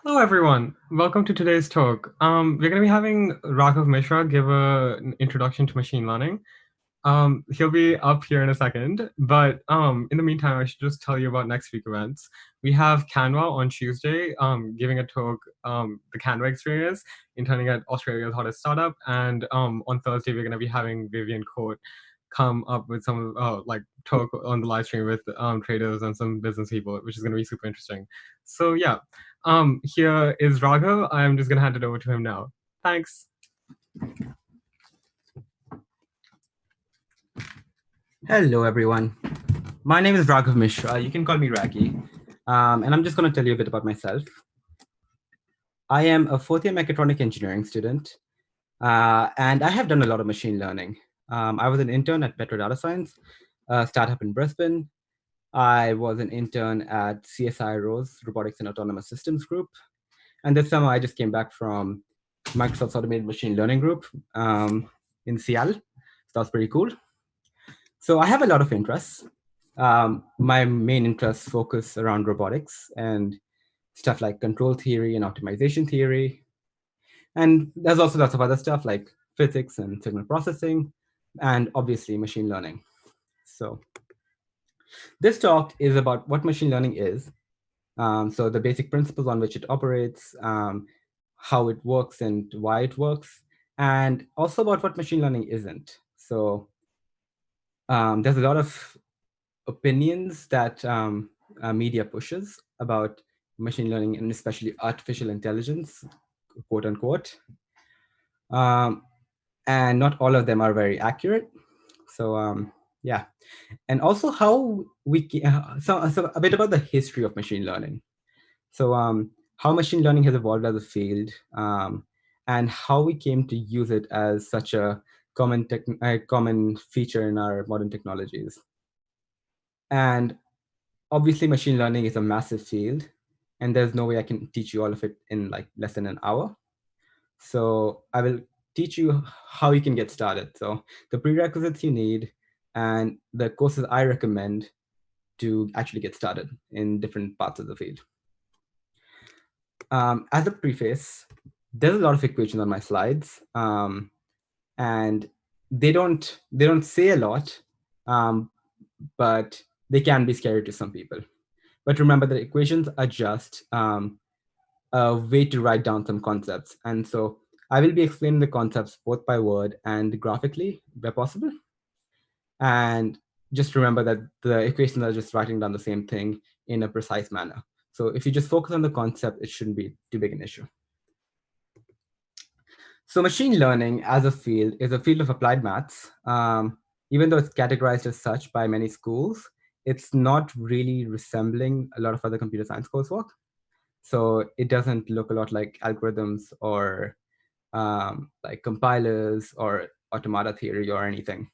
Hello, everyone. Welcome to today's talk. We're going to be having Raghav Mishra give an introduction to machine learning. He'll be up here in a second, but in the meantime, I should just tell you about next week events. We have Canva on Tuesday giving a talk, the Canva experience, interning at Australia's hottest startup. And on Thursday, we're going to be having Vivian Court come up with some like talk on the live stream with traders and some business people, which is going to be super interesting. So yeah, here is Raghav. I'm just going to hand it over to him now. Thanks. Hello, everyone. My name is Raghav Mishra. You can call me Raggy. And I'm just going to tell you a bit about myself. I am a fourth-year mechatronic engineering student, and I have done a lot of machine learning. I was an intern at Petro Data Science, a startup in Brisbane. I was an intern at CSIRO's Robotics and Autonomous Systems Group. And this summer, I just came back from Microsoft's Automated Machine Learning Group in Seattle. So that was pretty cool. So I have a lot of interests. My main interests focus around robotics and stuff like control theory and optimization theory. And there's also lots of other stuff like physics and signal processing, and obviously machine learning. So this talk is about what machine learning is. So the basic principles on which it operates, how it works and why it works, and also about what machine learning isn't. So there's a lot of opinions that media pushes about machine learning and especially artificial intelligence, quote unquote. And not all of them are very accurate. So yeah, and also how we so a bit about the history of machine learning. So how machine learning has evolved as a field, and how we came to use it as such a common feature in our modern technologies. And obviously, machine learning is a massive field, and there's no way I can teach you all of it in like less than an hour. So I will teach you how you can get started. So the prerequisites you need and the courses I recommend to actually get started in different parts of the field. As a preface, there's a lot of equations on my slides, and they don't say a lot, but they can be scary to some people. But remember that equations are just a way to write down some concepts. And so I will be explaining the concepts both by word and graphically where possible. And just remember that the equations are just writing down the same thing in a precise manner. So if you just focus on the concept, it shouldn't be too big an issue. So machine learning as a field is a field of applied maths. Even though it's categorized as such by many schools, it's not really resembling a lot of other computer science coursework. So it doesn't look a lot like algorithms or like compilers or automata theory or anything.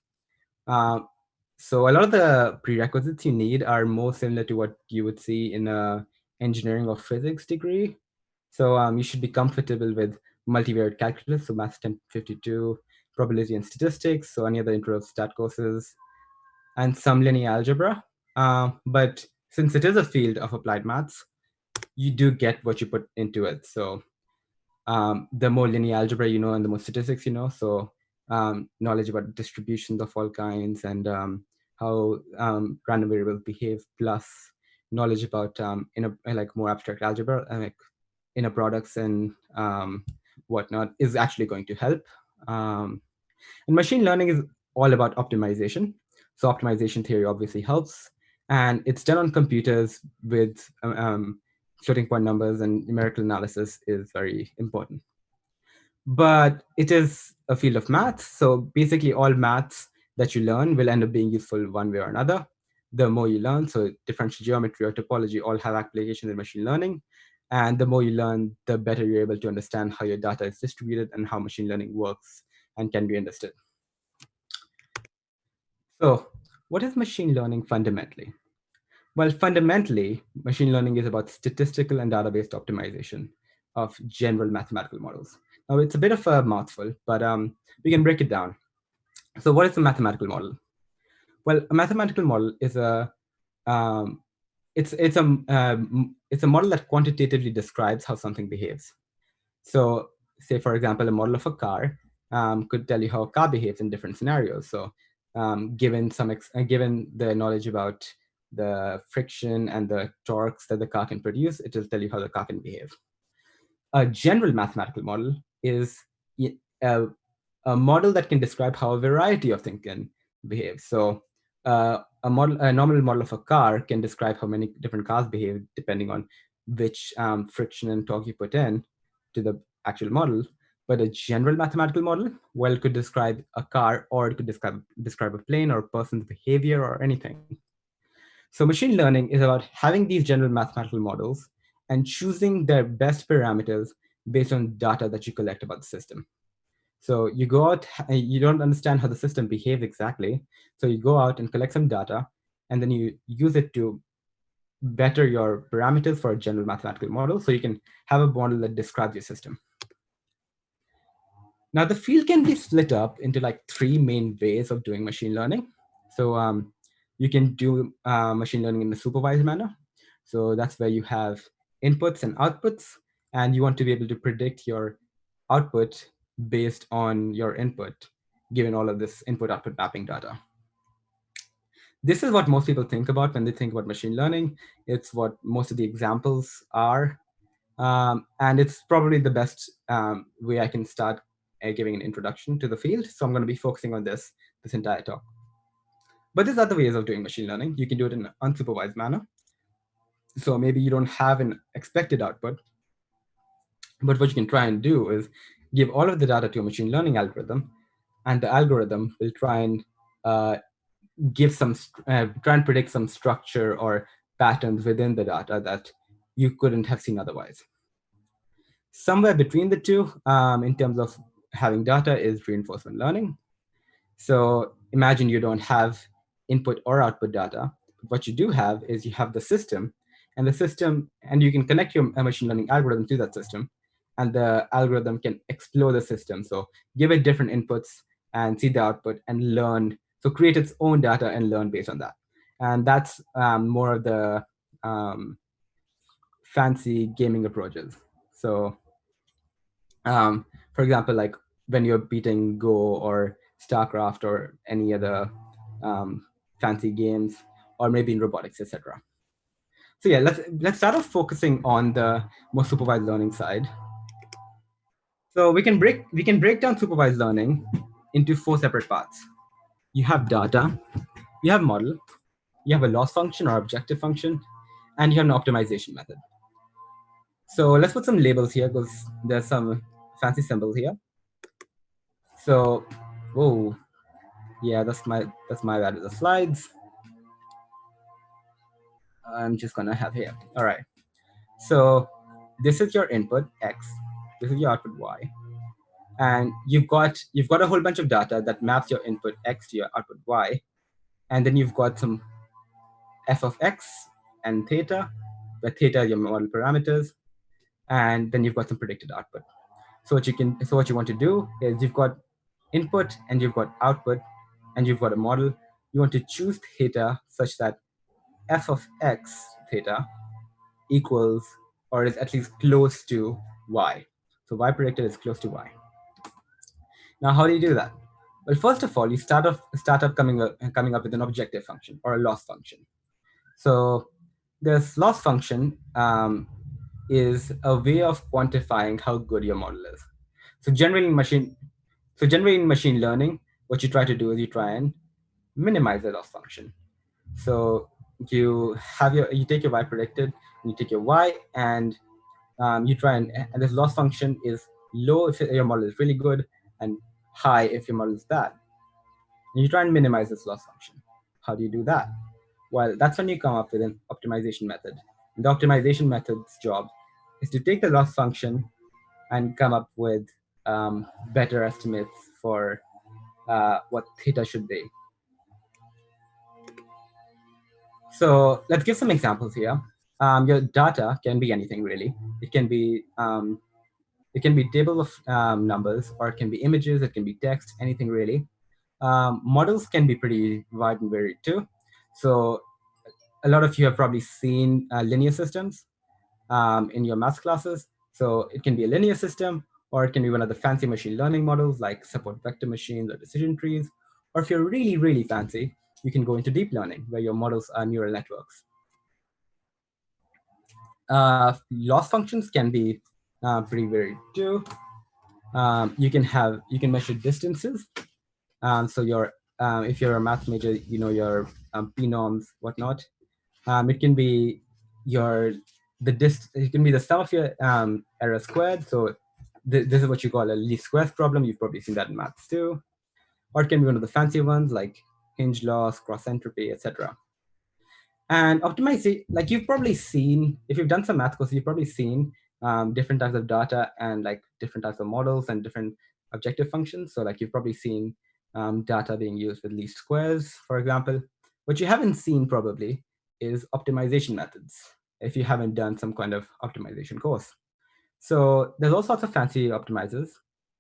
So a lot of the prerequisites you need are more similar to what you would see in a engineering or physics degree. So you should be comfortable with multivariate calculus, so Maths 1052, probability and statistics, so any other intro of stat courses, and some linear algebra. But since it is a field of applied maths, you do get what you put into it. So the more linear algebra you know and the more statistics you know, so knowledge about distributions of all kinds and how random variables behave, plus knowledge about like more abstract algebra, like inner products and whatnot, is actually going to help. And machine learning is all about optimization. So optimization theory obviously helps, and it's done on computers with floating point numbers, and numerical analysis is very important. But it is a field of maths, so basically all maths that you learn will end up being useful one way or another. The more you learn, so differential geometry or topology all have applications in machine learning, and the more you learn, the better you're able to understand how your data is distributed and how machine learning works and can be understood. So what is machine learning fundamentally? Well, fundamentally, machine learning is about statistical and data-based optimization of general mathematical models. Now, it's a bit of a mouthful, but we can break it down. So what is a mathematical model? Well, a mathematical model is a it's a model that quantitatively describes how something behaves. So, say for example, a model of a car could tell you how a car behaves in different scenarios. So, given the knowledge about the friction and the torques that the car can produce, it will tell you how the car can behave. A general mathematical model is a, a model that can describe how a variety of things can behave. So a normal model of a car can describe how many different cars behave depending on which friction and torque you put in to the actual model. But a general mathematical model, well, it could describe a car, or it could describe a plane or a person's behavior or anything. So machine learning is about having these general mathematical models and choosing their best parameters based on data that you collect about the system. So you go out, you don't understand how the system behaves exactly. So you go out and collect some data, and then you use it to better your parameters for a general mathematical model. So you can have a model that describes your system. Now the field can be split up into like three main ways of doing machine learning. So you can do machine learning in a supervised manner. So that's where you have inputs and outputs, and you want to be able to predict your output based on your input, given all of this input-output mapping data. This is what most people think about when they think about machine learning. It's what most of the examples are. And it's probably the best way I can start giving an introduction to the field. So I'm going to be focusing on this entire talk. But there's other ways of doing machine learning. You can do it in an unsupervised manner. So maybe you don't have an expected output, but what you can try and do is give all of the data to a machine learning algorithm, and the algorithm will try and try and predict some structure or patterns within the data that you couldn't have seen otherwise. Somewhere between the two, in terms of having data, is reinforcement learning. So imagine you don't have input or output data. What you do have is you have the system, and you can connect your machine learning algorithm to that system, and the algorithm can explore the system. So give it different inputs and see the output and learn. So create its own data and learn based on that. And that's more of the fancy gaming approaches. So for example, like when you're beating Go or StarCraft or any other um, fancy games, or maybe in robotics, etc. So yeah, let's start off focusing on the more supervised learning side. So we can break down supervised learning into four separate parts. You have data, you have model, you have a loss function or objective function, and you have an optimization method. So let's put some labels here because there's some fancy symbols here. So, whoa, yeah, that's my bad with the slides. I'm just gonna have here. All right. So this is your input X, this is your output Y, and you've got a whole bunch of data that maps your input X to your output Y, and then you've got some f of X and theta, where theta are your model parameters, and then you've got some predicted output. So what you want to do is you've got input and you've got output and you've got a model. You want to choose theta such that f of X theta equals or is at least close to Y. So Y predicted is close to Y. Now, how do you do that? Well, first of all, you start up coming up with an objective function or a loss function. So this loss function is a way of quantifying how good your model is. So generally in machine learning, what you try to do is you try and minimize the loss function. So you take your Y predicted, you take your Y, and you try and this loss function is low if your model is really good and high if your model is bad. And you try and minimize this loss function. How do you do that? Well, that's when you come up with an optimization method. And the optimization method's job is to take the loss function and come up with better estimates for what theta should be. So let's give some examples here. Your data can be anything really. It can be table of numbers, or it can be images, it can be text, anything really. Models can be pretty wide and varied too. So a lot of you have probably seen linear systems in your math classes. So it can be a linear system, or it can be one of the fancy machine learning models like support vector machines or decision trees. Or if you're really, really fancy, you can go into deep learning where your models are neural networks. Loss functions can be pretty varied too. You can measure distances. So if you're a math major, you know your p-norms, whatnot. It can be it can be the sum of your error squared. So this is what you call a least squares problem. You've probably seen that in maths too. Or it can be one of the fancy ones like hinge loss, cross entropy, etc. And optimization, like you've probably seen, if you've done some math courses, you've probably seen different types of data and like different types of models and different objective functions. So like you've probably seen data being used with least squares, for example. What you haven't seen probably is optimization methods, if you haven't done some kind of optimization course. So there's all sorts of fancy optimizers.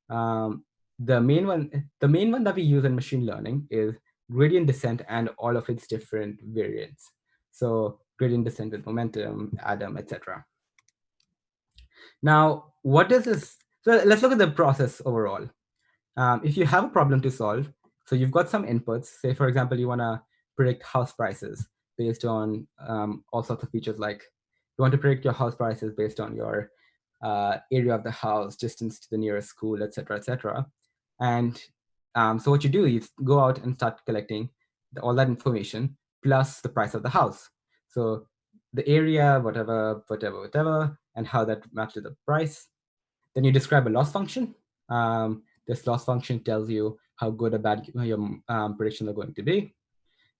Um, the main one that we use in machine learning is gradient descent and all of its different variants. So gradient descent with momentum, Adam, etc. Now, what does this? So let's look at the process overall. If you have a problem to solve, so you've got some inputs. Say, for example, you want to predict house prices based on all sorts of features, like you want to predict your house prices based on your area of the house, distance to the nearest school, etc., etc. And so what you do is go out and start collecting all that information plus the price of the house. So the area, whatever, and how that maps to the price. Then you describe a loss function. This loss function tells you how good or bad your predictions are going to be.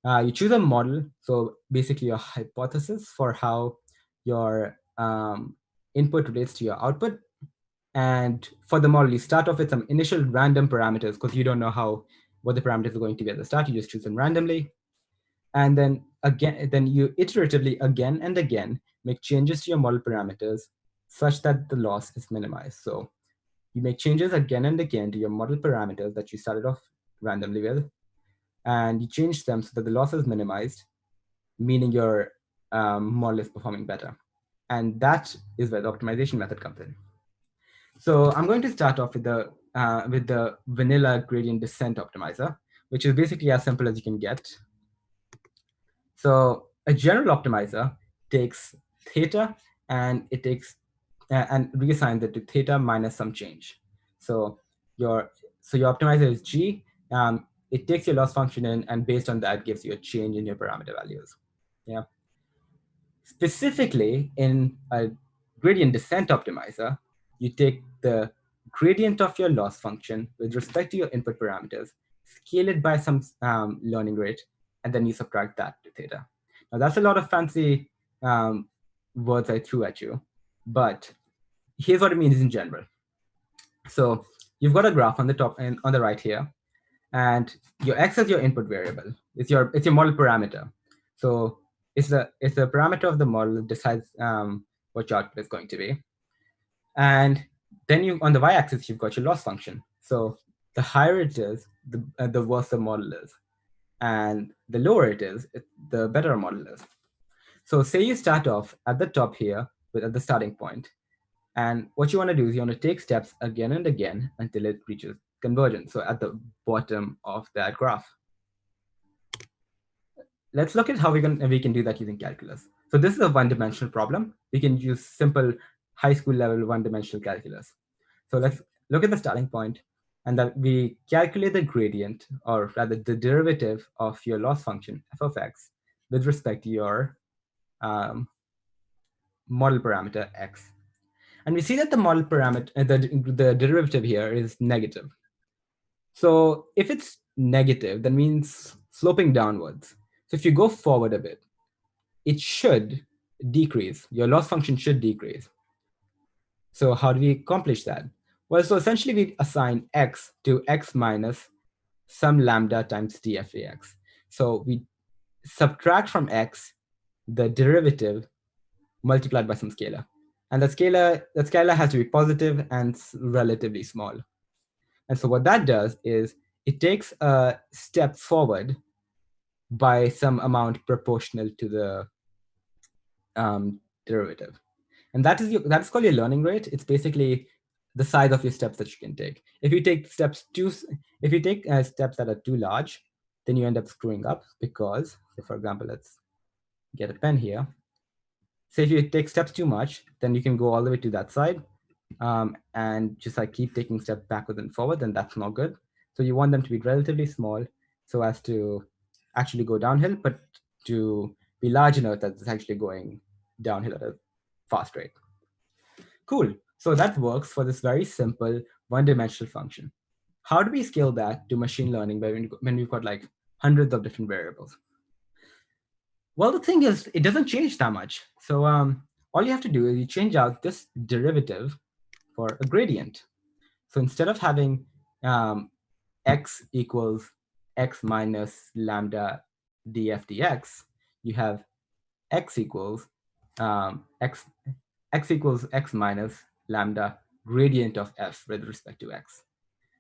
You choose a model, so basically a hypothesis for how your input relates to your output. And for the model, you start off with some initial random parameters because you don't know what the parameters are going to be at the start. You just choose them randomly. And then you iteratively again and again make changes to your model parameters such that the loss is minimized. So you make changes again and again to your model parameters that you started off randomly with, and you change them so that the loss is minimized, meaning your model is performing better. And that is where the optimization method comes in. So I'm going to start off with the vanilla gradient descent optimizer, which is basically as simple as you can get. So a general optimizer takes theta and it takes and reassigns it to theta minus some change. So your optimizer is G. It takes your loss function in, and based on that, gives you a change in your parameter values. Yeah. Specifically, in a gradient descent optimizer, you take the gradient of your loss function with respect to your input parameters, scale it by some learning rate, and then you subtract that to theta. Now, that's a lot of fancy words I threw at you, but here's what it means in general. So you've got a graph on the top and on the right here, and your x is your input variable. It's your model parameter. So it's the parameter of the model that decides what your output is going to be. And then on the y-axis you've got your loss function. So the higher it is, the worse the model is, and the lower it is, the better a model is. So say you start off at the top here at the starting point, and what you want to do is you want to take steps again and again until it reaches convergence. So at the bottom of that graph. Let's look at how we can do that using calculus. So this is a one-dimensional problem. We can use simple high school level one-dimensional calculus. So let's look at the starting point, and that we calculate the gradient, or rather the derivative of your loss function f of x with respect to your model parameter x. And we see that the model parameter, the derivative here is negative. So if it's negative, that means sloping downwards. So if you go forward a bit, it should decrease. Your loss function should decrease. So how do we accomplish that? Well, so essentially we assign x to x minus some lambda times df(x). So we subtract from x the derivative multiplied by some scalar. And that scalar has to be positive and relatively small. And so what that does is it takes a step forward by some amount proportional to the derivative. And that's called your learning rate. It's basically the size of your steps that you can take. If you take steps steps that are too large, then you end up screwing up because, say for example, let's get a pen here. Say if you take steps too much, then you can go all the way to that side, and just like keep taking steps backward and forward, then that's not good. So you want them to be relatively small so as to actually go downhill, but to be large enough that it's actually going downhill at a fast rate. Cool. So that works for this very simple one-dimensional function. How do we scale that to machine learning when we've got like hundreds of different variables? Well, the thing is, it doesn't change that much. So all you have to do is you change out this derivative for a gradient. So instead of having x equals x minus lambda df dx, you have x equals x equals x minus lambda gradient of f with respect to x.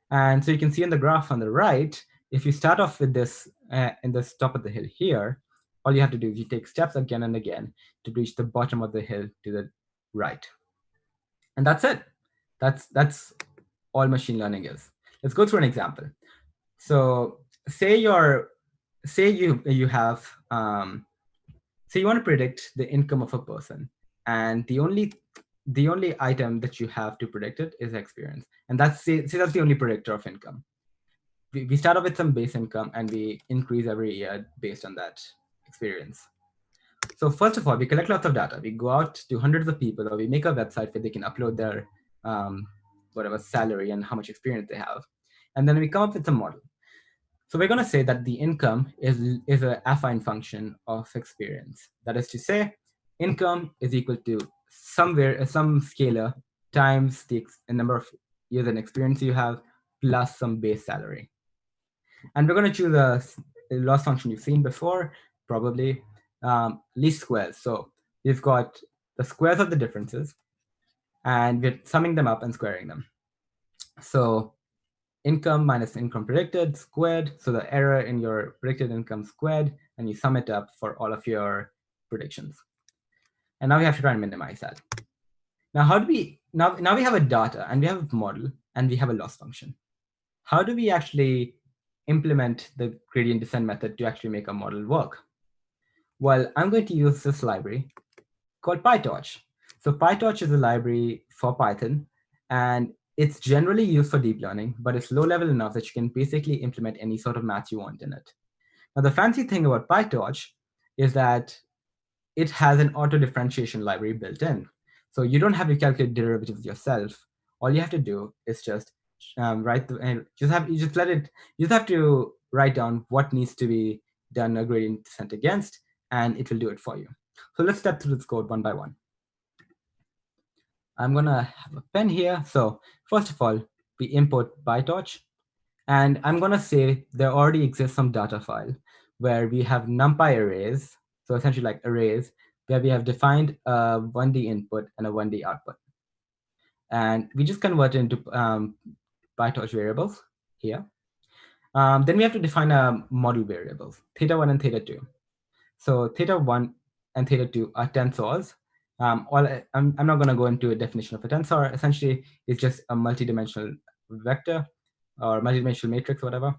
And so you can see in the graph on the right, if you start off with this in the top of the hill here, all you have to do is you take steps again and again to reach the bottom of the hill to the right. And that's it. That's all machine learning is. Let's go through an example. So say you have say you want to predict the income of a person, and the only item that you have to predict it is experience, and that's the only predictor of income. We start off with some base income and we increase every year based on that experience. So first of all, we collect lots of data. We go out to hundreds of people, or we make a website where they can upload their whatever salary and how much experience they have, and then we come up with a model. So we're going to say that the income is an affine function of experience. That is to say, income is equal to some scalar times the number of years and experience you have plus some base salary. And we're going to choose a loss function you've seen before, probably least squares. So we've got the squares of the differences, and we're summing them up and squaring them. So income minus income predicted squared. So the error in your predicted income squared, and you sum it up for all of your predictions. And now we have to try and minimize that. Now, how do we, now we have a data and we have a model and we have a loss function. How do we actually implement the gradient descent method to actually make a model work? Well, I'm going to use this library called PyTorch. So PyTorch is a library for Python, and it's generally used for deep learning, but it's low level enough that you can basically implement any sort of math you want in it. Now, the fancy thing about PyTorch is that it has an auto differentiation library built in. So you don't have to calculate derivatives yourself. All you have to do is just you just have to write down what needs to be done a gradient descent against, and it will do it for you. So let's step through this code one by one. I'm gonna have a pen here. So first of all, we import PyTorch, and I'm gonna say there already exists some data file where we have NumPy arrays. So essentially like arrays where we have defined a 1D input and a 1D output. And we just convert it into PyTorch variables here. Then we have to define a model variables, theta1 and theta2. So theta1 and theta2 are tensors. I'm not going to go into a definition of a tensor. Essentially, it's just a multidimensional vector or multidimensional matrix, whatever.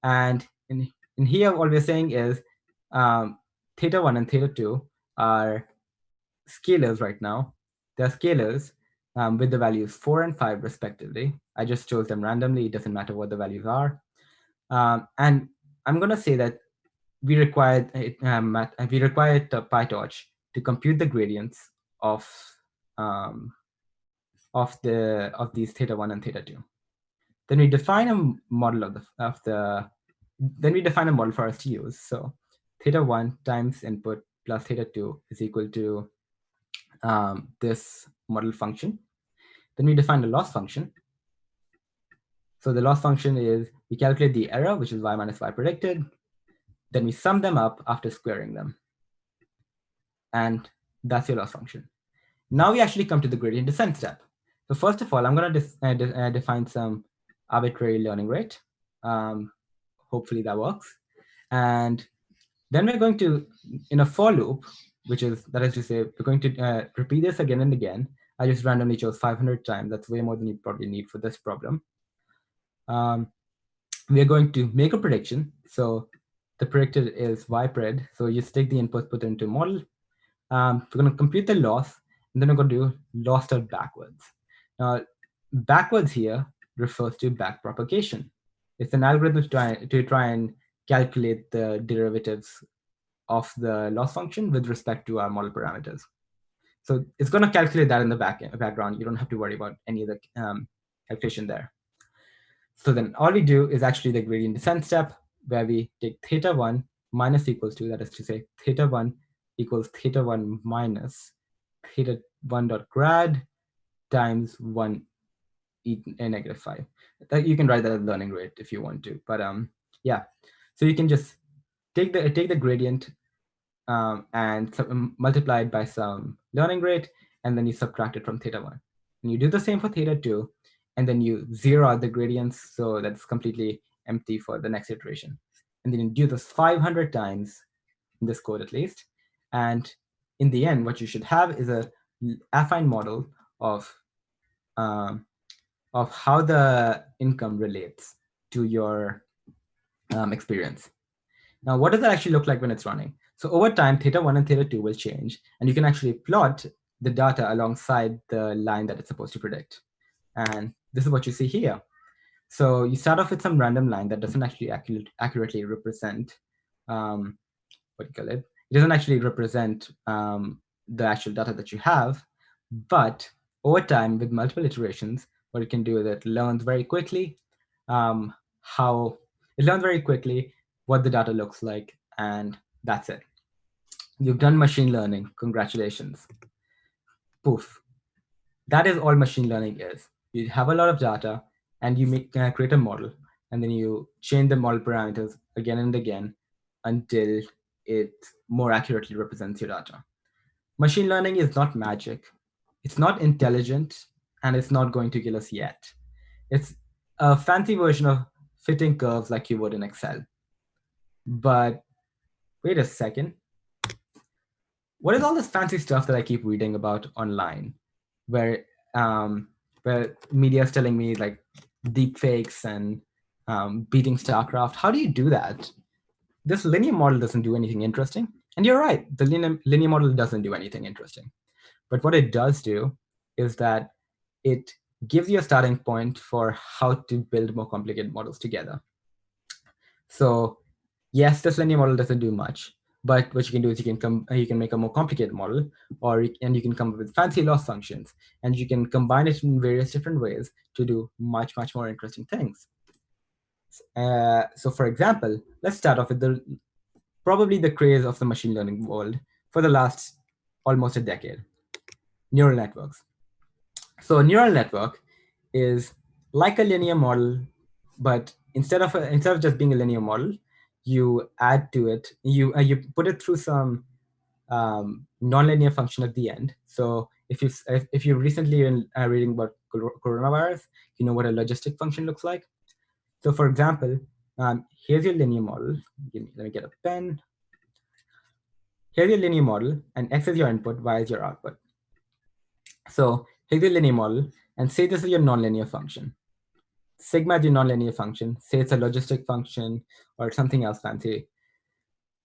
And in here, what we're saying is theta1 and theta2 are scalars right now. They're scalars with the values 4 and 5 respectively. I just chose them randomly. It doesn't matter what the values are. And I'm going to say that we required PyTorch to compute the gradients of these theta1 and theta2. Then we define a model then we define a model for us to use. So theta1 times input plus theta2 is equal to this model function. Then we define the loss function. So the loss function is we calculate the error, which is y minus y predicted. Then we sum them up after squaring them. And that's your loss function. Now we actually come to the gradient descent step. So first of all, I'm going to define some arbitrary learning rate. Hopefully that works. And then we're going to, in a for loop, that is to say, we're going to repeat this again and again. I just randomly chose 500 times. That's way more than you probably need for this problem. Um, we are going to make a prediction. So the predicted is ypred. So you take the input, put it into a model. We're going to compute the loss, and then we're going to do loss dot backwards. Now, backwards here refers to backpropagation. It's an algorithm to try and calculate the derivatives of the loss function with respect to our model parameters. So it's going to calculate that in the background. You don't have to worry about any of the calculation there. So then all we do is actually the gradient descent step, where we take theta1 minus equals to, that is to say, theta1 equals theta1 minus theta1 dot grad times 1 e negative 5. You can write that as learning rate if you want to. But yeah, so you can just take the gradient and multiply it by some learning rate, and then you subtract it from theta1. And you do the same for theta2, and then you zero out the gradients so that's completely empty for the next iteration. And then you do this 500 times, in this code at least. And in the end, what you should have is a affine model of how the income relates to your experience. Now, what does that actually look like when it's running? So over time, theta1 and theta2 will change, and you can actually plot the data alongside the line that it's supposed to predict. And this is what you see here. So you start off with some random line that doesn't actually accurately represent, what do you call it? It doesn't actually represent the actual data that you have, but over time, with multiple iterations, what it can do is it learns very quickly how it learns very quickly what the data looks like, and that's it. You've done machine learning. Congratulations. Poof. That is all machine learning is. You have a lot of data, and you create a model, and then you change the model parameters again and again until it more accurately represents your data. Machine learning is not magic. It's not intelligent, and it's not going to kill us yet. It's a fancy version of fitting curves like you would in Excel. But wait a second. What is all this fancy stuff that I keep reading about online, where um, where media is telling me like deep fakes and beating StarCraft? How do you do that? This linear model doesn't do anything interesting. And you're right, the linear model doesn't do anything interesting. But what it does do is that it gives you a starting point for how to build more complicated models together. So yes, this linear model doesn't do much, but what you can do is you can make a more complicated model, and you can come up with fancy loss functions, and you can combine it in various different ways to do much more interesting things. So for example, let's start off with probably the craze of the machine learning world for the last almost a decade: neural networks. So a neural network is like a linear model, but instead of just being a linear model, you add to it, you put it through some nonlinear function at the end. So if you recently been reading about coronavirus, you know what a logistic function looks like. So for example, here's your linear model. Let me get a pen. Here's your linear model, and x is your input, y is your output. So here's your linear model, and say this is your nonlinear function. Sigma is your nonlinear function. Say it's a logistic function or something else fancy.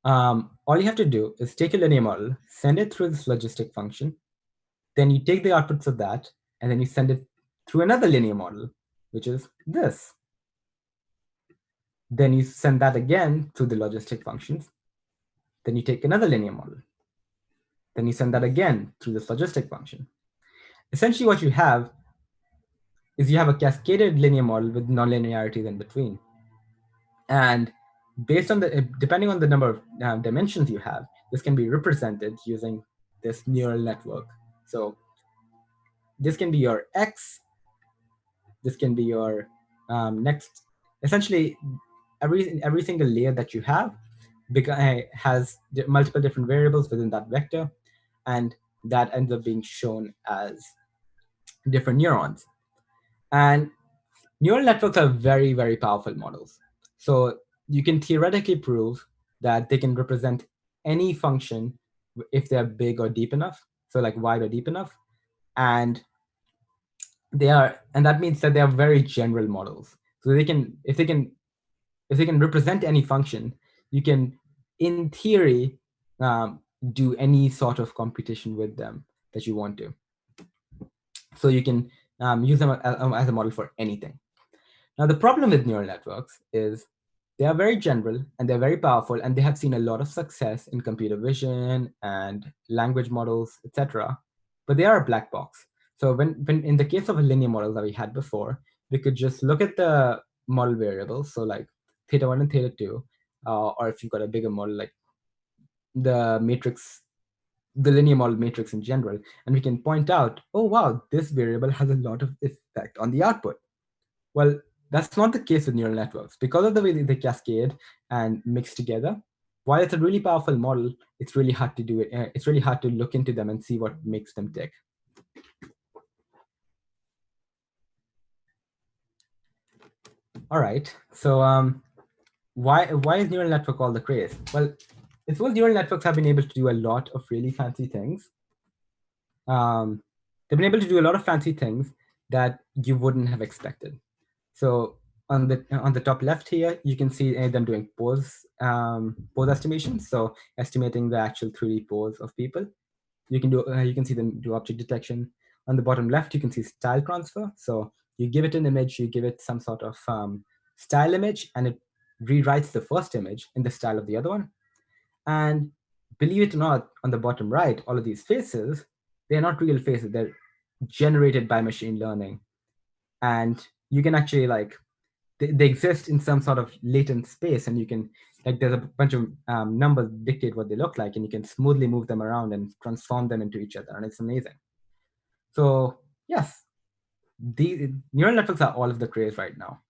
All you have to do is take a linear model, send it through this logistic function, then you take the outputs of that, and then you send it through another linear model, which is this. Then you send that again through the logistic functions. Then you take another linear model. Then you send that again through this logistic function. Essentially what you have is you have a cascaded linear model with nonlinearities in between. And based on depending on the number of dimensions you have, this can be represented using this neural network. So this can be your X, this can be your next, essentially every single layer that you have has multiple different variables within that vector, and that ends up being shown as different neurons. And neural networks are very powerful models. So you can theoretically prove that they can represent any function if they're big or deep enough, so like wide or deep enough. And and that means that they are very general models. So if they can represent any function, you can, in theory, um, do any sort of computation with them that you want to. So you can use them as a model for anything. Now, the problem with neural networks is they are very general and they're very powerful, and they have seen a lot of success in computer vision and language models, etc. But they are a black box. So when in the case of a linear model that we had before, we could just look at the model variables, so like theta 1 and theta 2, or if you've got a bigger model like the matrix, the linear model matrix in general, and we can point out, oh wow, this variable has a lot of effect on the output. Well, that's not the case with neural networks. Because of the way they cascade and mix together, while it's a really powerful model, it's really hard to do it. It's really hard to look into them and see what makes them tick. All right, so why is neural network all the craze? Well, I suppose neural networks have been able to do a lot of really fancy things. They've been able to do a lot of fancy things that you wouldn't have expected. So on the top left here, you can see them doing pose estimation. So estimating the actual 3D pose of people. You can see them do object detection. On the bottom left, you can see style transfer. So you give it an image, you give it some sort of style image, and it rewrites the first image in the style of the other one. And believe it or not, on the bottom right, all of these faces, they're not real faces. They're generated by machine learning. And you can actually they exist in some sort of latent space, and you can there's a bunch of numbers dictate what they look like, and you can smoothly move them around and transform them into each other, and it's amazing. So yes, the neural networks are all of the craze right now.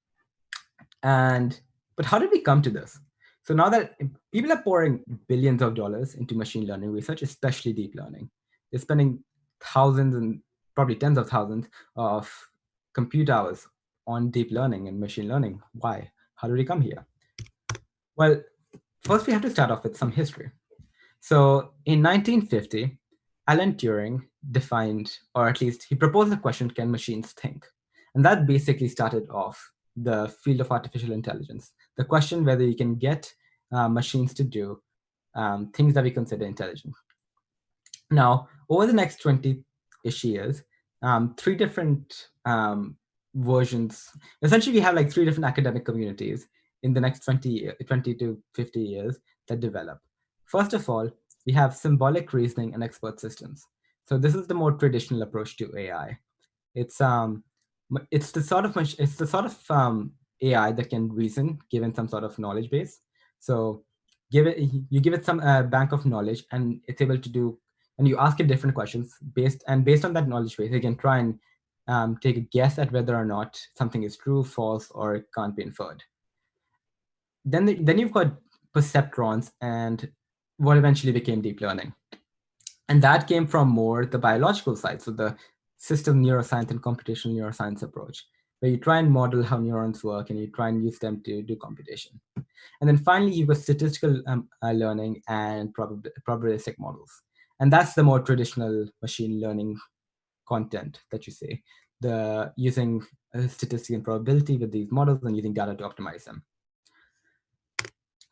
But how did we come to this? So now that people are pouring billions of dollars into machine learning research, especially deep learning, they're spending thousands and probably tens of thousands of compute hours on deep learning and machine learning. Why? How did we come here? Well, first we have to start off with some history. So in 1950, Alan Turing defined, or at least he proposed the question, can machines think? And that basically started off the field of artificial intelligence. The question whether you can get machines to do things that we consider intelligent. Now, over the next 20-ish years, three different versions, essentially we have like three different academic communities in the next 20 to 50 years that develop. First of all, we have symbolic reasoning and expert systems. So this is the more traditional approach to AI. It's the sort of AI that can reason given some sort of knowledge base. So you give it some bank of knowledge, and it's able to do, and you ask it different questions based on that knowledge base. It can try and take a guess at whether or not something is true, false, or it can't be inferred. Then you've got perceptrons and what eventually became deep learning. And that came from more the biological side, so the system neuroscience and computational neuroscience approach, where you try and model how neurons work and you try and use them to do computation. And then finally, you've got statistical learning and probabilistic models. And that's the more traditional machine learning content that you see, the using statistics and probability with these models and using data to optimize them.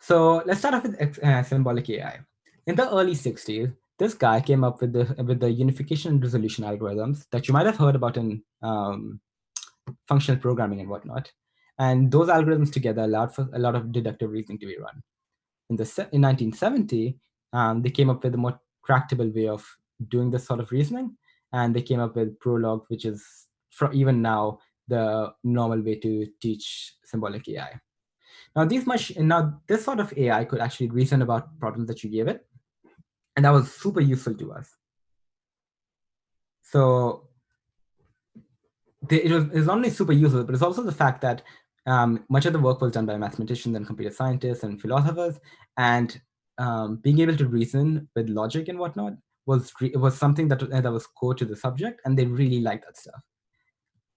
So let's start off with symbolic AI. In the early 60s, this guy came up with the unification and resolution algorithms that you might have heard about in functional programming and whatnot. And those algorithms together allowed for a lot of deductive reasoning to be run. In 1970, they came up with a more tractable way of doing this sort of reasoning, and they came up with Prolog, which is even now the normal way to teach symbolic AI. Now, this sort of AI could actually reason about problems that you gave it, and that was super useful to us. So it was not only super useful, but it's also the fact that much of the work was done by mathematicians and computer scientists and philosophers, and being able to reason with logic and whatnot was something that was core to the subject, and they really liked that stuff.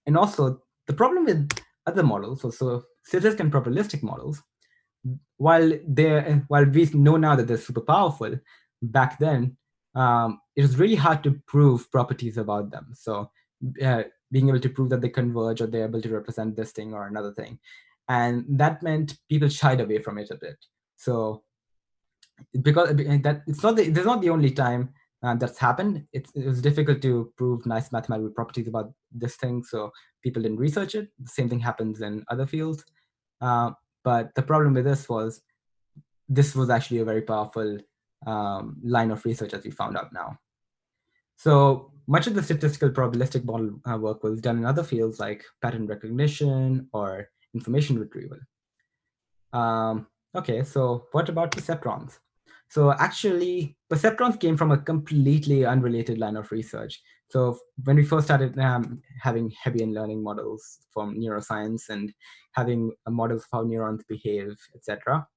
And also, the problem with other models, so statistic and probabilistic models, while we know now that they're super powerful, back then it was really hard to prove properties about them. So uh, being able to prove that they converge or they're able to represent this thing or another thing. And that meant people shied away from it a bit. So because that it's not there's not the only time that's happened. It was difficult to prove nice mathematical properties about this thing, so people didn't research it. The same thing happens in other fields. Uh, but the problem with this was actually a very powerful line of research, as we found out now. So much of the statistical probabilistic model work was done in other fields like pattern recognition or information retrieval. Okay, so what about perceptrons? So actually, perceptrons came from a completely unrelated line of research. So when we first started having Hebbian learning models from neuroscience and having models of how neurons behave, etc.,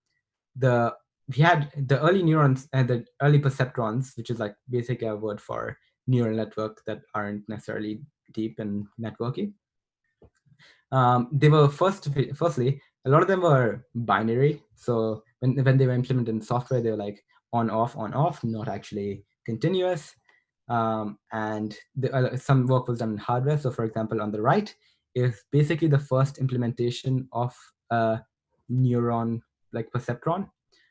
the we had the early neurons and the early perceptrons, which is like basically a word for neural network that aren't necessarily deep and networky. They were firstly, a lot of them were binary. So when they were implemented in software, they were like on off, not actually continuous. And some work was done in hardware. So for example, on the right is basically the first implementation of a neuron like perceptron.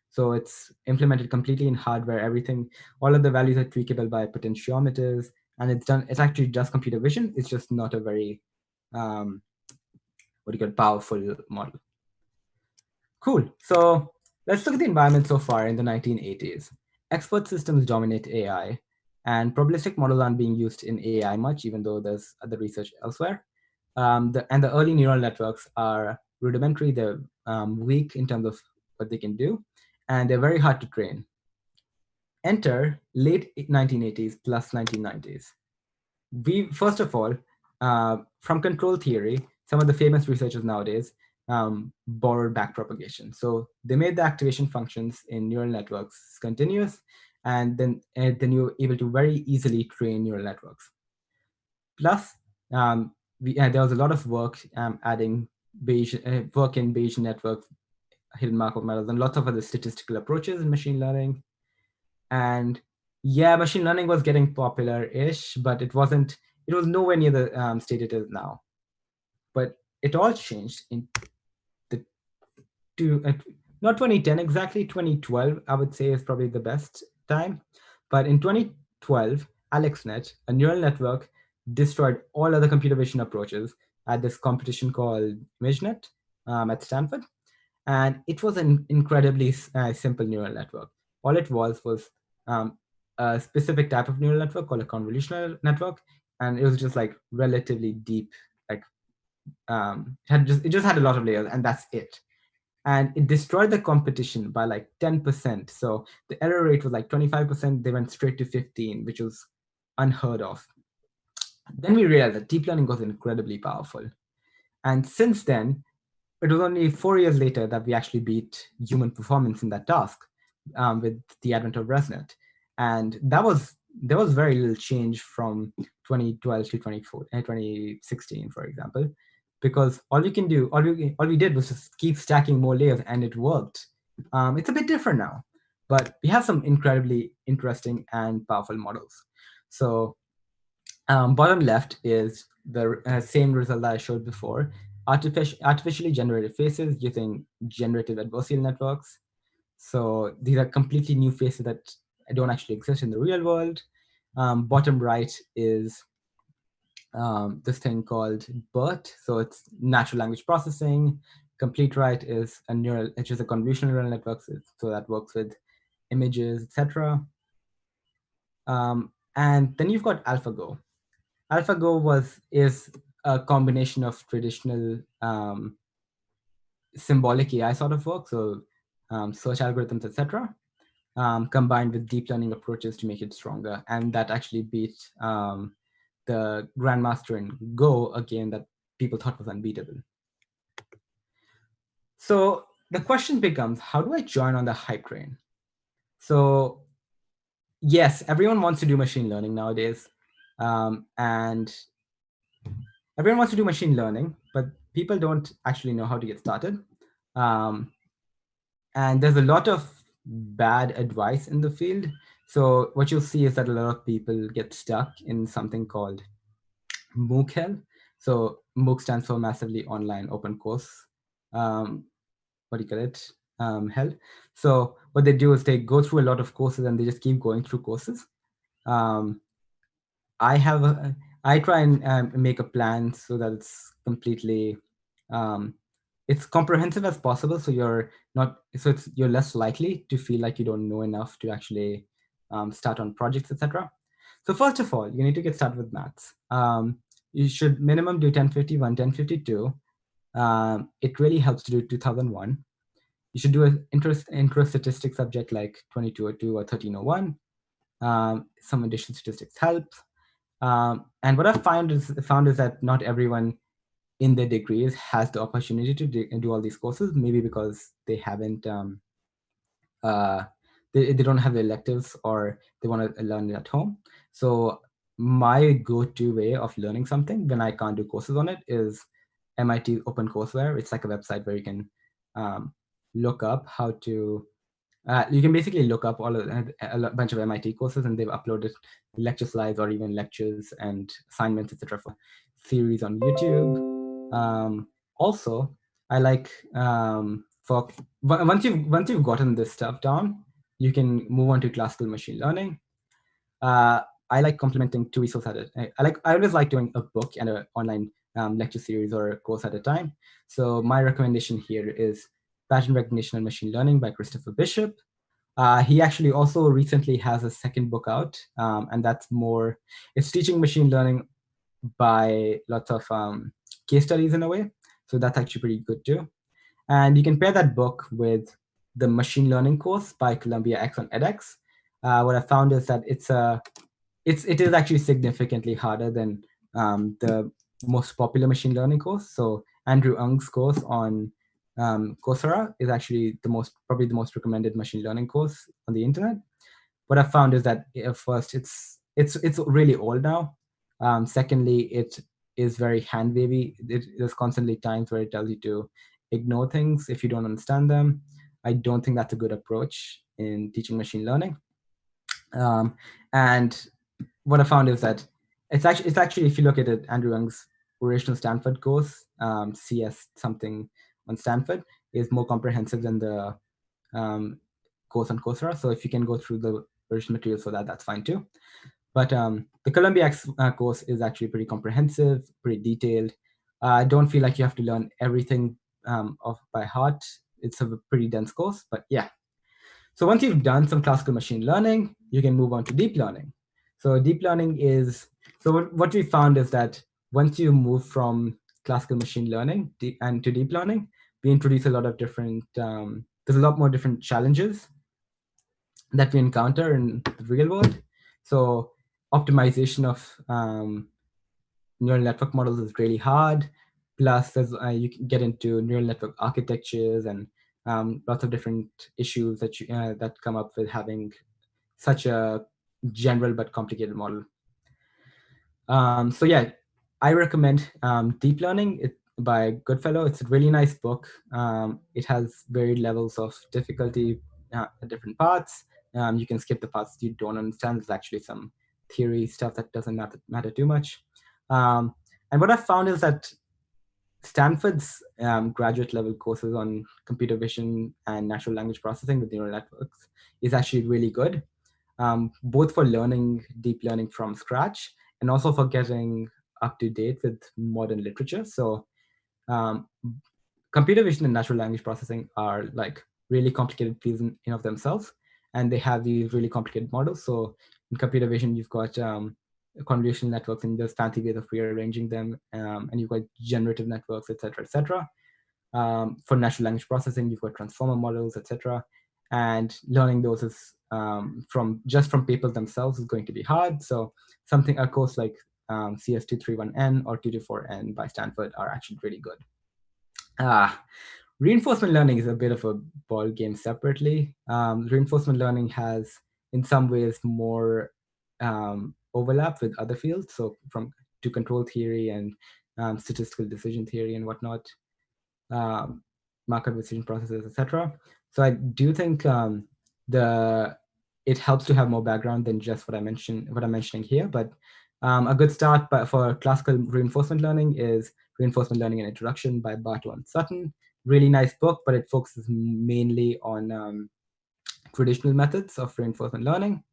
So it's implemented completely in hardware. Everything, all of the values are tweakable by potentiometers, and it's done. It actually does computer vision. It's just not a very what do you call powerful model. Cool. So let's look at the environment so far in the 1980s. Expert systems dominate AI, and probabilistic models aren't being used in AI much, even though there's other research elsewhere. And the early neural networks are rudimentary. They're weak in terms of what they can do, and they're very hard to train. Enter late 1980s plus 1990s. We first of all, from control theory, some of the famous researchers nowadays borrowed backpropagation. So they made the activation functions in neural networks continuous, and then you're able to very easily train neural networks. Plus, there was a lot of work adding work in Bayesian networks, hidden Markov models, and lots of other statistical approaches in machine learning. And yeah, machine learning was getting popular-ish, but it wasn't. It was nowhere near the state it is now. But it all changed in the not 2010 exactly, 2012 I would say is probably the best time. But in 2012, AlexNet, a neural network, destroyed all other computer vision approaches at this competition called ImageNet at Stanford. And it was an incredibly simple neural network. All it was um, a specific type of neural network called a convolutional network, and it was just like relatively deep, like it just had a lot of layers, and that's it. And it destroyed the competition by like 10%. So the error rate was like 25%. They went straight to 15, which was unheard of. Then we realized that deep learning was incredibly powerful. And since then, it was only 4 years later that we actually beat human performance in that task with the advent of ResNet. And there was very little change from 2012 to 2016, for example, because all we did was just keep stacking more layers, and it worked. It's a bit different now, but we have some incredibly interesting and powerful models. So bottom left is the same result that I showed before. Artificially generated faces using generative adversarial networks. So these are completely new faces that don't actually exist in the real world. Bottom right is this thing called BERT. So it's natural language processing. Complete right is which is a convolutional neural network, so that works with images, etc. And then you've got AlphaGo. AlphaGo is a combination of traditional symbolic AI sort of work, so search algorithms, etc., combined with deep learning approaches to make it stronger, and that actually beat the grandmaster in Go, a game that people thought was unbeatable. So the question becomes, how do I join on the hype train? So yes, everyone wants to do machine learning nowadays, and everyone wants to do machine learning, but people don't actually know how to get started. Um, and there's a lot of bad advice in the field. So what you'll see is that a lot of people get stuck in something called MOOC hell. So MOOC stands for Massively Online Open Course. What do you call it? Hell. So what they do is they go through a lot of courses and they just keep going through courses. Um, I have I try and make a plan so that um, it's comprehensive as possible. So you're less likely to feel like you don't know enough to actually start on projects, etc. So first of all, you need to get started with maths. You should minimum do 1051, 1052. It really helps to do 2001. You should do an intro statistics subject like 2202 or 1301. Some additional statistics helps. And what I found is that not everyone in their degrees has the opportunity to do all these courses, maybe because they haven't, uh, they don't have the electives or they want to learn it at home. So my go-to way of learning something when I can't do courses on it is MIT OpenCourseWare. It's like a website where you can look up how to you can basically look up a bunch of MIT courses, and they've uploaded lecture slides or even lectures and assignments, etc., for series on YouTube. Also, I like for once you've gotten this stuff down, you can move on to classical machine learning. I like complementing two resources at it. I always like doing a book and an online lecture series or a course at a time. So my recommendation here is Pattern Recognition and Machine Learning by Christopher Bishop. He actually also recently has a second book out, and it's teaching machine learning by lots of case studies in a way. So that's actually pretty good too. And you can pair that book with the machine learning course by Columbia X on edX. What I found is that it is actually significantly harder than the most popular machine learning course. So Andrew Ng's course on Coursera is actually probably the most recommended machine learning course on the internet. What I found is that first it's really old now. Secondly, it is very hand wavy. There's constantly times where it tells you to ignore things if you don't understand them. I don't think that's a good approach in teaching machine learning. And what I found is that it's actually if you look at it, Andrew Young's original Stanford course, CS something on Stanford, is more comprehensive than the course on Coursera. So if you can go through the original materials for that, that's fine too. But the Columbia X course is actually pretty comprehensive, pretty detailed. I don't feel like you have to learn everything off by heart. It's a pretty dense course, but yeah. So once you've done some classical machine learning, you can move on to deep learning. So deep learning what we found is that once you move from classical machine learning and to deep learning, we introduce a lot of different, there's a lot more different challenges that we encounter in the real world. So optimization of neural network models is really hard. Plus, you can get into neural network architectures and lots of different issues that come up with having such a general but complicated model. So yeah, I recommend Deep Learning by Goodfellow. It's a really nice book. It has varied levels of difficulty at different parts. You can skip the parts you don't understand. There's actually some theory stuff that doesn't matter too much. And what I found is that Stanford's graduate level courses on computer vision and natural language processing with neural networks is actually really good, both for learning deep learning from scratch and also for getting up to date with modern literature. So um, computer vision and natural language processing are like really complicated fields in of themselves, and they have these really complicated models. So in computer vision, you've got convolutional networks and there's fancy ways of rearranging them, and you've got generative networks, etc., etc. For natural language processing, you've got transformer models, etc. And learning those is from papers themselves is going to be hard. So a course like CS231N or 224N by Stanford are actually really good. Reinforcement learning is a bit of a ball game separately. Reinforcement learning has, in some ways, more overlap with other fields. So to control theory and statistical decision theory and whatnot, markup decision processes, etc. So I do think the it helps to have more background than just what I'm mentioning here. But a good start for classical reinforcement learning is Reinforcement Learning: An Introduction by Bartow and Sutton. Really nice book, but it focuses mainly on traditional methods of reinforcement learning,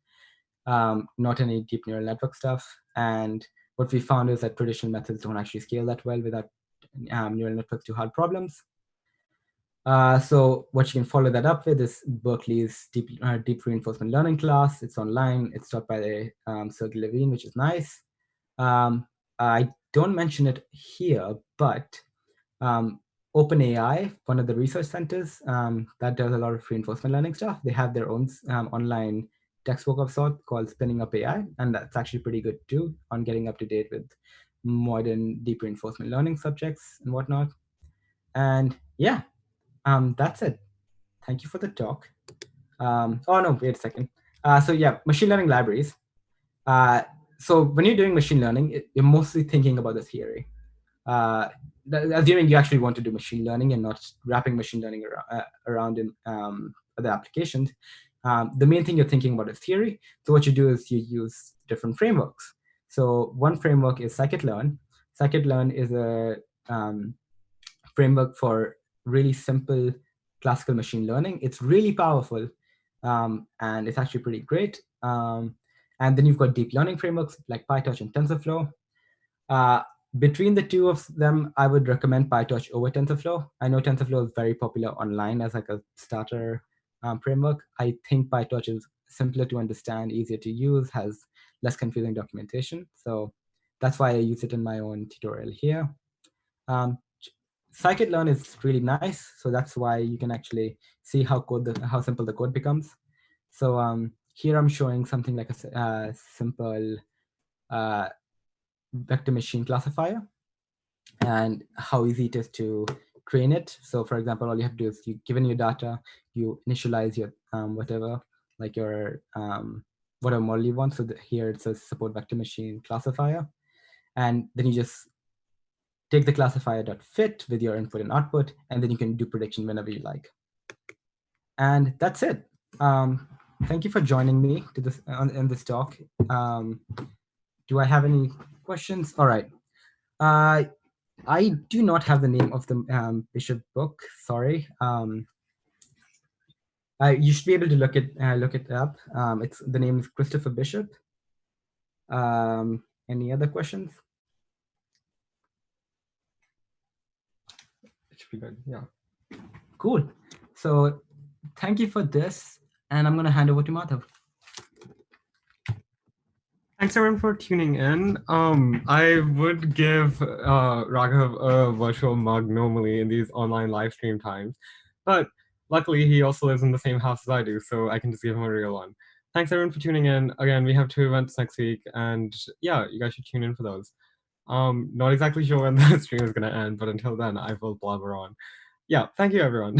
not any deep neural network stuff. And what we found is that traditional methods don't actually scale that well without neural networks to hard problems. So what you can follow that up with is Berkeley's deep reinforcement learning class. It's online. It's taught by Sergey Levine, which is nice. I don't mention it here, but OpenAI, one of the research centers that does a lot of reinforcement learning stuff, they have their own online textbook of sort called Spinning Up AI, and that's actually pretty good too on getting up to date with modern deep reinforcement learning subjects and whatnot. And yeah, that's it. Thank you for the talk. Oh no, wait a second. So yeah, machine learning libraries. So when you're doing machine learning, you're mostly thinking about the theory. Assuming you actually want to do machine learning and not wrapping machine learning around in other applications, the main thing you're thinking about is theory. So what you do is you use different frameworks. So one framework is scikit-learn. Scikit-learn is a framework for really simple classical machine learning. It's really powerful, and it's actually pretty great. And then you've got deep learning frameworks like PyTorch and TensorFlow. Between the two of them, I would recommend PyTorch over TensorFlow. I know TensorFlow is very popular online as like a starter framework. I think PyTorch is simpler to understand, easier to use, has less confusing documentation. So that's why I use it in my own tutorial here. Scikit-learn is really nice, so that's why you can actually see how simple the code becomes. So here I'm showing something like a simple vector machine classifier and how easy it is to train it. So for example, all you have to do is given your data, you initialize your whatever, like your whatever model you want. So here it says support vector machine classifier. And then you just take the classifier.fit with your input and output, and then you can do prediction whenever you like. And that's it. Thank you for joining me to this in this talk. Do I have any questions? All right. I do not have the name of the Bishop book. Sorry. You should be able to look it up. It's the name is Christopher Bishop. Any other questions? It should be good. Yeah. Cool. So thank you for this, and I'm going to hand over to Madhav. Thanks everyone for tuning in. I would give Raghav a virtual mug normally in these online live stream times, but luckily he also lives in the same house as I do, so I can just give him a real one. Thanks everyone for tuning in. Again, we have 2 events next week, and yeah, you guys should tune in for those. Not exactly sure when the stream is going to end, but until then, I will blabber on. Yeah, thank you everyone.